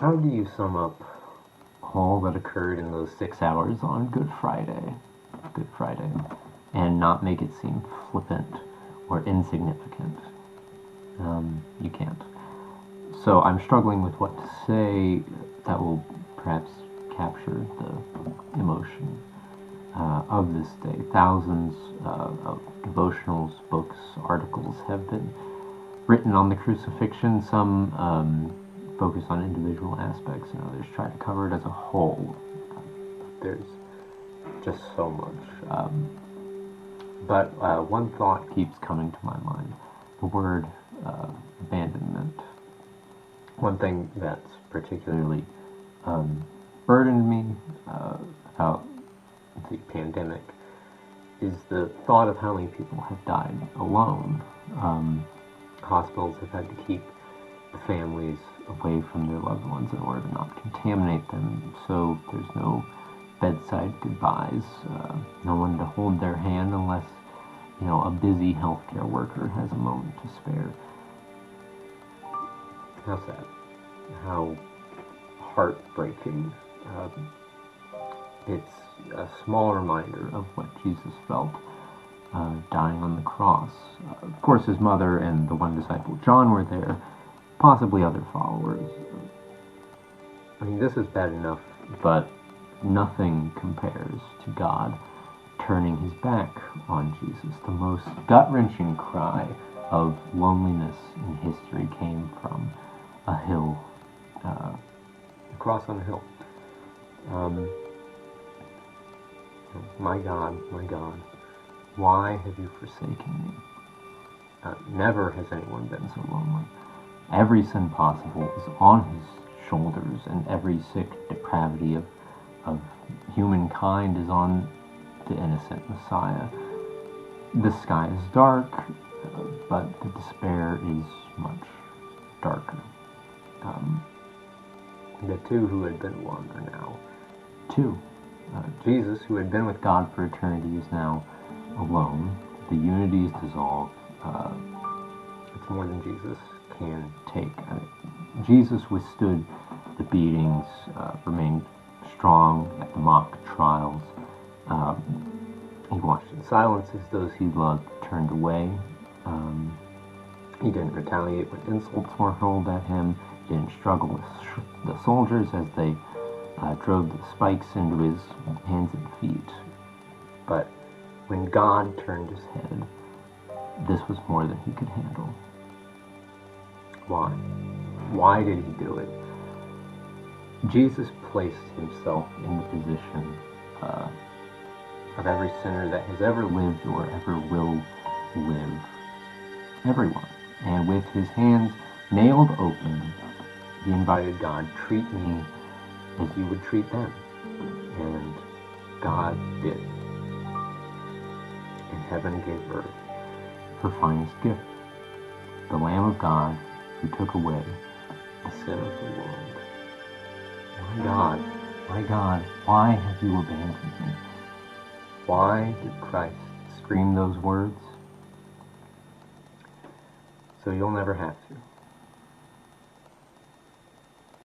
How do you sum up all that occurred in those 6 hours on Good Friday? Good Friday, and not make it seem flippant or insignificant. You can't. So I'm struggling with what to say that will perhaps capture the emotion of this day. Thousands of devotionals, books, articles have been written on the crucifixion. Some focus on individual aspects, and others try to cover it as a whole. There's just so much. But one thought keeps coming to my mind: the word abandonment. One thing that's particularly burdened me about the pandemic is the thought of how many people have died alone. Hospitals have had to keep the families away from their loved ones in order to not contaminate them, so there's no bedside goodbyes, no one to hold their hand unless, a busy healthcare worker has a moment to spare. How sad. How heartbreaking. It's a small reminder of what Jesus felt dying on the cross. Of course, his mother and the one disciple John were there, possibly other followers. I mean, this is bad enough, but nothing compares to God turning his back on Jesus. The most gut-wrenching cry of loneliness in history came from a hill, a cross on a hill. My God, why have you forsaken me? Never has anyone been so lonely. Every sin possible is on his shoulders, and every sick depravity of humankind is on the innocent Messiah. The sky is dark, but the despair is much darker. The two who had been one are now two. Jesus, who had been with God for eternity, is now alone. The unity is dissolved. It's more than Jesus can take. Jesus withstood the beatings, remained strong at the mock trials. He watched in silence as those he loved turned away. He didn't retaliate when insults were hurled at him. He didn't struggle with the soldiers as they drove the spikes into his hands and feet. But when God turned his head, this was more than he could handle. Why? Why did he do it? Jesus placed himself in the position of every sinner that has ever lived or ever will live. Everyone. And with his hands nailed open, he invited God, treat me as you would treat them. And God did. And heaven gave earth her finest gift, the Lamb of God who took away the sin of the world. My God, why have you abandoned me? Why did Christ scream those words? So you'll never have to.